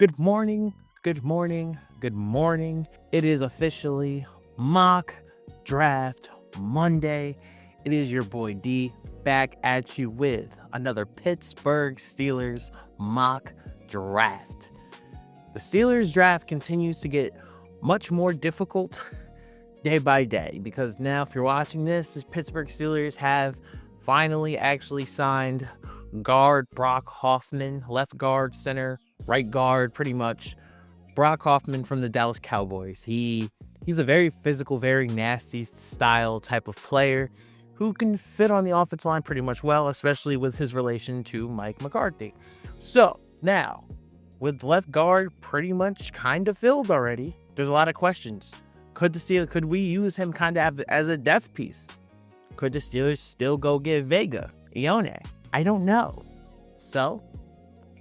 Good morning, good morning, good morning. It is officially Mock Draft Monday. It is your boy D back at you with another Pittsburgh Steelers mock draft. The Steelers draft continues to get much more difficult day by day because now, if you're watching this, the Pittsburgh Steelers have finally actually signed guard Brock Hoffman, left guard, center, right guard, pretty much. Brock Hoffman from the Dallas Cowboys. He's a very physical, very nasty style type of player who can fit on the offensive line pretty much well, especially with his relation to Mike McCarthy. So now, with left guard pretty much kind of filled already, there's a lot of questions. Could we use him kind of as a depth piece? Could the Steelers still go get Vega, Ione? I don't know. So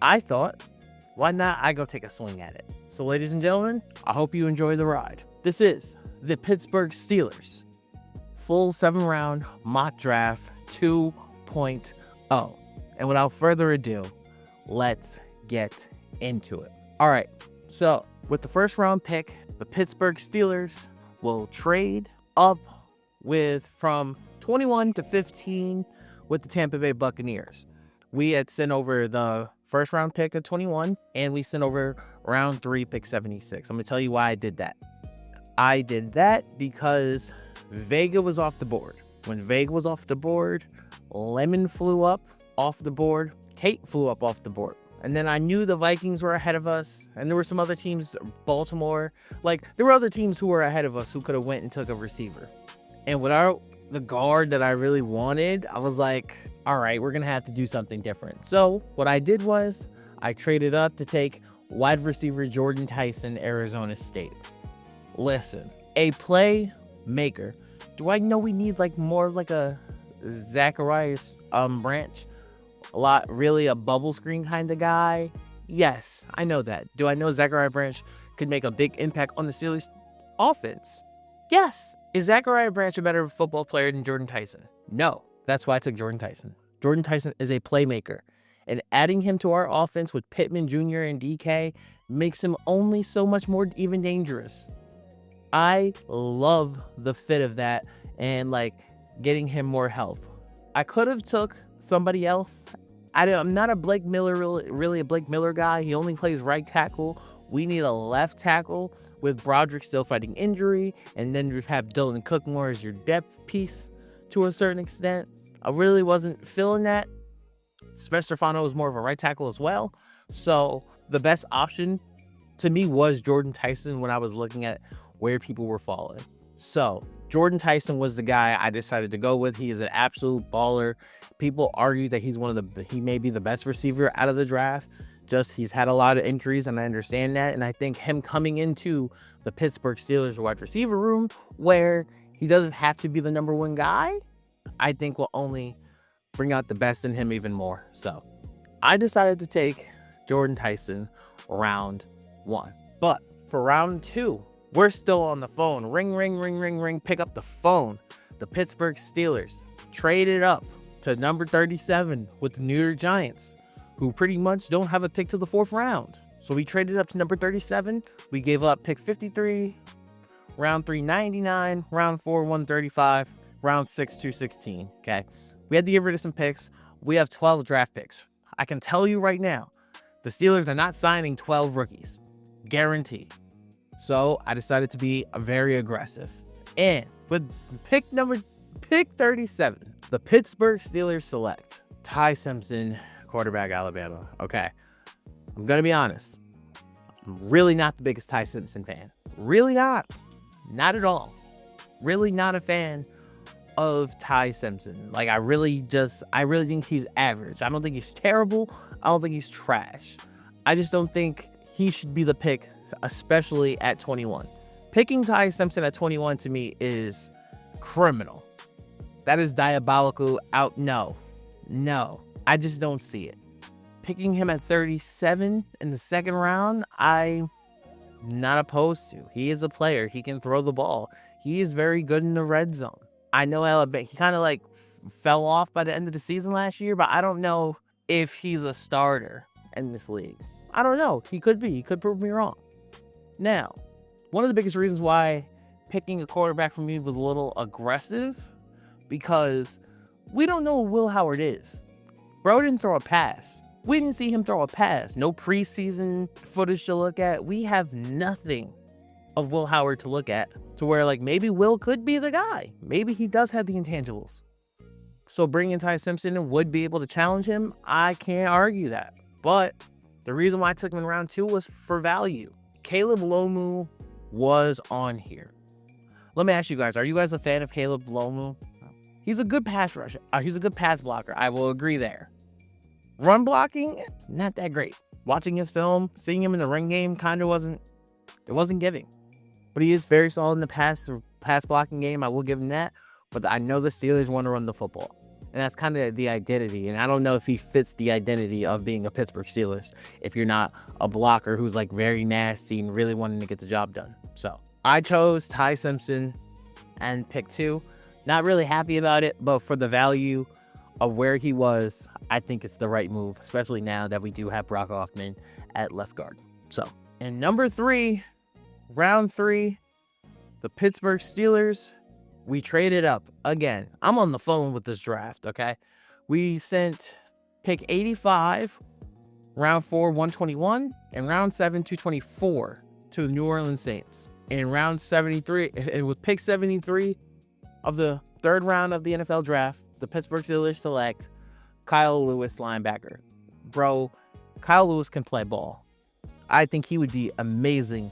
I thought, why not I go take a swing at it? So ladies and gentlemen, I hope you enjoy the ride. This is the Pittsburgh Steelers full 7-round mock draft 2.0. And without further ado, let's get into it. All right, so with the first round pick, the Pittsburgh Steelers will trade up from 21 to 15 with the Tampa Bay Buccaneers. We had sent over the first round pick at 21, and we sent over round 3 pick 76. I'm going to tell you why I did that. I did that because Vega was off the board. When Vega was off the board, Lemon flew up off the board, Tate flew up off the board. And then I knew the Vikings were ahead of us, and there were some other teams, Baltimore. There were other teams who were ahead of us who could have went and took a receiver. And without the guard that I really wanted, I was like, all right, we're going to have to do something different. So what I did was I traded up to take wide receiver Jordan Tyson, Arizona State. Listen, a playmaker. Do I know we need more like a Zacharias Branch? Really a bubble screen kind of guy? Yes, I know that. Do I know Zachariah Branch could make a big impact on the Steelers offense? Yes. Is Zachariah Branch a better football player than Jordan Tyson? No. That's why I took Jordan Tyson. Jordan Tyson is a playmaker. And adding him to our offense with Pittman Jr. and DK makes him only so much more even dangerous. I love the fit of that and getting him more help. I could have took somebody else. I'm not a Blake Miller, really a Blake Miller guy. He only plays right tackle. We need a left tackle with Broderick still fighting injury, and then you have Dylan Cook more as your depth piece to a certain extent. I really wasn't feeling that. Spencer Fano was more of a right tackle as well. So the best option to me was Jordan Tyson when I was looking at where people were falling. So Jordan Tyson was the guy I decided to go with. He is an absolute baller. People argue that he may be the best receiver out of the draft. Just he's had a lot of injuries, and I understand that. And I think him coming into the Pittsburgh Steelers wide receiver room where he doesn't have to be the number one guy, I think will only bring out the best in him even more. So I decided to take Jordan Tyson round 1. But for round 2, we're still on the phone. Ring, ring, ring, ring, ring. Pick up the phone. The Pittsburgh Steelers traded up to number 37 with the New York Giants, who pretty much don't have a pick to the 4th round. So we traded up to number 37. We gave up pick 53, round 3, 99, round 4, 135, round 6, 216. Okay. We had to get rid of some picks. We have 12 draft picks. I can tell you right now, the Steelers are not signing 12 rookies. Guarantee. So I decided to be very aggressive. And with pick 37, the Pittsburgh Steelers select Ty Simpson, quarterback, Alabama. Okay. I'm going to be honest. I'm really not the biggest Ty Simpson fan. Really not. Not at all. Really not a fan of Ty Simpson. I really think he's average. I don't think he's terrible. I don't think he's trash. I just don't think he should be the pick, especially at 21. Picking Ty Simpson at 21 to me is criminal. That is diabolical. No. I just don't see it. Picking him at 37 in the 2nd round, I'm not opposed to. He is a player. He can throw the ball. He is very good in the red zone. I know Alabama, he kind of fell off by the end of the season last year, but I don't know if he's a starter in this league. I don't know. He could be. He could prove me wrong. Now, one of the biggest reasons why picking a quarterback for me was a little aggressive, because we don't know what Will Howard is. Bro didn't throw a pass. We didn't see him throw a pass. No preseason footage to look at. We have nothing of Will Howard to look at to where, like, maybe Will could be the guy. Maybe he does have the intangibles. So bringing Ty Simpson would be able to challenge him. I can't argue that. But the reason why I took him in round 2 was for value. Caleb Lomu was on here. Let me ask you guys, are you guys a fan of Caleb Lomu? He's a good pass rusher. He's a good pass blocker. I will agree there. Run blocking, it's not that great. Watching his film, seeing him in the run game kind of wasn't giving. But he is very solid in the pass blocking game. I will give him that. But I know the Steelers want to run the football. And that's kind of the identity. And I don't know if he fits the identity of being a Pittsburgh Steelers if you're not a blocker who's like very nasty and really wanting to get the job done. So I chose Ty Simpson and pick 2. Not really happy about it, but for the value of where he was, I think it's the right move, especially now that we do have Brock Hoffman at left guard. So, in number 3, round 3, the Pittsburgh Steelers, we traded up again. I'm on the phone with this draft, okay? We sent pick 85, round 4, 121, and round 7, 224 to the New Orleans Saints. In round 73, and with pick 73 of the 3rd round of the NFL draft, the Pittsburgh Steelers select Kyle Lewis, linebacker. Bro, Kyle Lewis can play ball. I think he would be amazing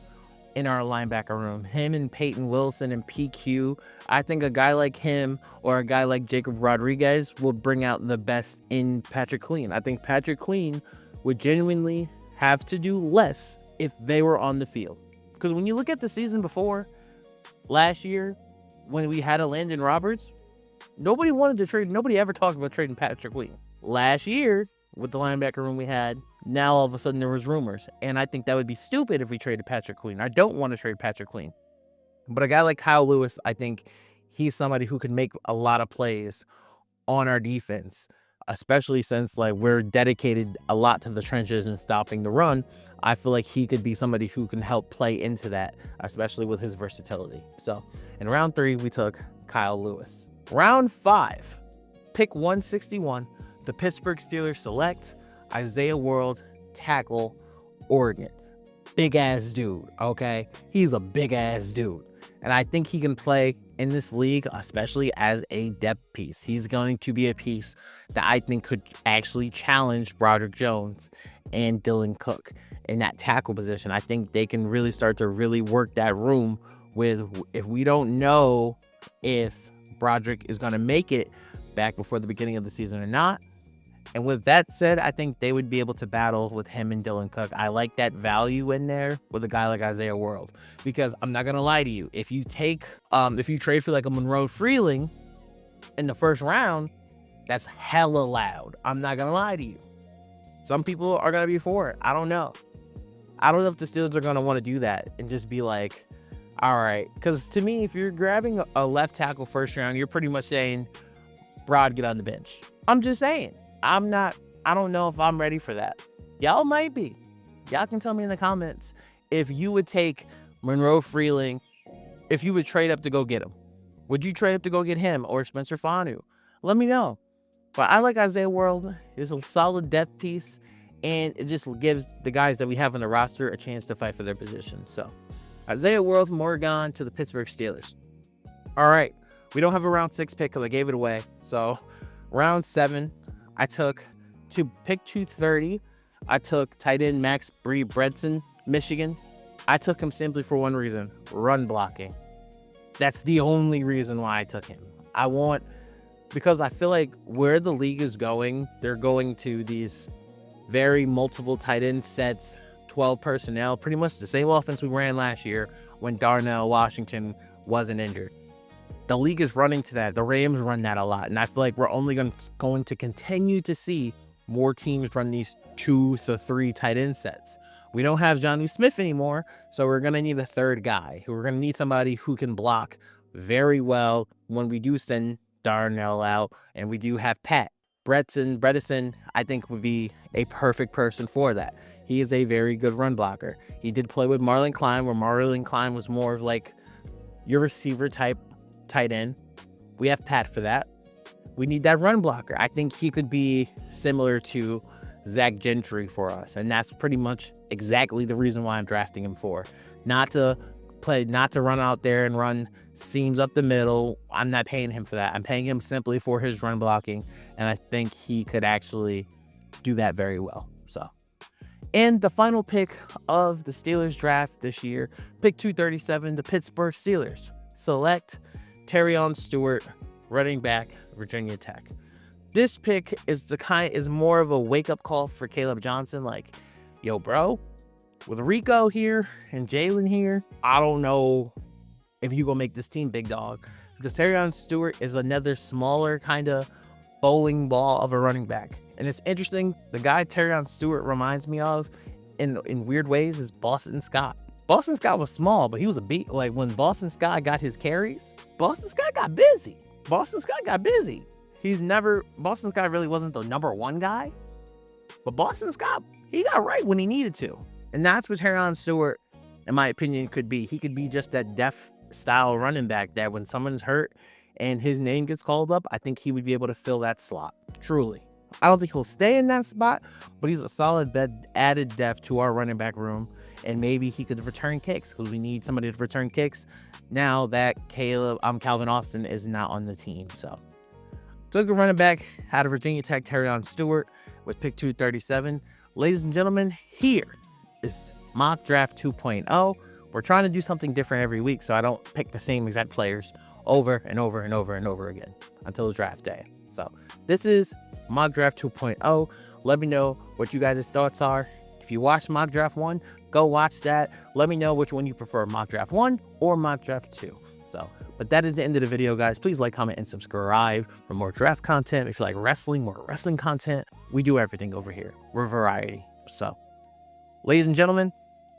in our linebacker room. Him and Peyton Wilson and PQ. I think a guy like him or a guy like Jacob Rodriguez will bring out the best in Patrick Queen. I think Patrick Queen would genuinely have to do less if they were on the field. Because when you look at the season before, last year, when we had a Landon Roberts, nobody wanted to trade. Nobody ever talked about trading Patrick Queen. Last year, with the linebacker room we had, now all of a sudden there was rumors. And I think that would be stupid if we traded Patrick Queen. I don't want to trade Patrick Queen. But a guy like Kyle Lewis, I think he's somebody who could make a lot of plays on our defense, especially since like we're dedicated a lot to the trenches and stopping the run. I feel like he could be somebody who can help play into that, especially with his versatility. So in round 3, we took Kyle Lewis. Round 5, pick 161, the Pittsburgh Steelers select Isaiah World, tackle, Oregon. Big ass dude, okay? He's a big ass dude. And I think he can play in this league, especially as a depth piece. He's going to be a piece that I think could actually challenge Broderick Jones and Dylan Cook in that tackle position. I think they can really start to really work that room with, if we don't know if Broderick is going to make it back before the beginning of the season or not. And with that said, I think they would be able to battle with him and Dylan Cook. I like that value in there with a guy like Isaiah World, because I'm not going to lie to you. If you trade for like a Monroe Freeling in the 1st round, that's hella loud. I'm not going to lie to you. Some people are going to be for it. I don't know. I don't know if the Steelers are going to want to do that and just be like, all right. Because to me, if you're grabbing a left tackle 1st round, you're pretty much saying, Brod, get on the bench. I'm just saying. I don't know if I'm ready for that. Y'all might be. Y'all can tell me in the comments if you would take Monroe Freeling, if you would trade up to go get him. Would you trade up to go get him or Spencer Fanu? Let me know. But I like Isaiah World. He's a solid depth piece, and it just gives the guys that we have on the roster a chance to fight for their position. So, Isaiah World from Oregon to the Pittsburgh Steelers. All right. We don't have a round 6 pick because I gave it away. So, round 7. I took to pick 230. I took tight end Max Bredson, Michigan. I took him simply for one reason: run blocking. That's the only reason why I took him. Because I feel like where the league is going, they're going to these very multiple tight end sets, 12 personnel, pretty much the same offense we ran last year when Darnell Washington wasn't injured. The league is running to that. The Rams run that a lot. And I feel like we're only going to continue to see more teams run these 2 to 3 tight end sets. We don't have Jonnu Smith anymore, so we're going to need a 3rd guy. We're going to need somebody who can block very well when we do send Darnell out. And we do have Pat. Bredson, I think, would be a perfect person for that. He is a very good run blocker. He did play with Marlon Klein, where Marlon Klein was more of like your receiver type tight end. We have Pat for that. We need that run blocker. I think he could be similar to Zach Gentry for us, and that's pretty much exactly the reason why I'm drafting him for. Not to run out there and run seams up the middle. I'm not paying him for that. I'm paying him simply for his run blocking, and I think he could actually do that very well. So, and the final pick of the Steelers draft this year, pick 237, the Pittsburgh Steelers select Terrion Stewart, running back, Virginia Tech. This pick is more of a wake-up call for Caleb Johnson. Like, yo, bro, with Rico here and Jalen here, I don't know if you gonna make this team, big dog. Because Terrion Stewart is another smaller kind of bowling ball of a running back. And it's interesting, the guy Terrion Stewart reminds me of in weird ways is Boston Scott. Boston Scott was small, but he was a beat. Like, when Boston Scott got his carries, Boston Scott got busy. Boston Scott really wasn't the number one guy, but Boston Scott, he got right when he needed to. And that's what Terrion Stewart, in my opinion, could be. He could be just that def style running back that when someone's hurt and his name gets called up, I think he would be able to fill that slot. Truly. I don't think he'll stay in that spot, but he's a solid added depth to our running back room. And maybe he could return kicks, because we need somebody to return kicks now that Calvin Austin is not on the team. So took a running back out of Virginia Tech, Terrion Stewart, with pick 237. Ladies and gentlemen, here is Mock Draft 2.0. We're trying to do something different every week, so I don't pick the same exact players over and over and over and over again until the draft day. So this is Mock Draft 2.0. Let me know what you guys' thoughts are. If you watched Mock Draft 1, go watch that. Let me know which one you prefer, Mock Draft 1 or Mock Draft 2. So, but that is the end of the video, guys. Please like, comment, and subscribe for more draft content. If you like wrestling, more wrestling content. We do everything over here. We're variety. So, ladies and gentlemen,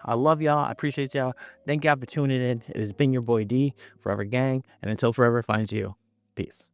I love y'all. I appreciate y'all. Thank y'all for tuning in. It has been your boy D, Forever Gang. And until forever finds you, peace.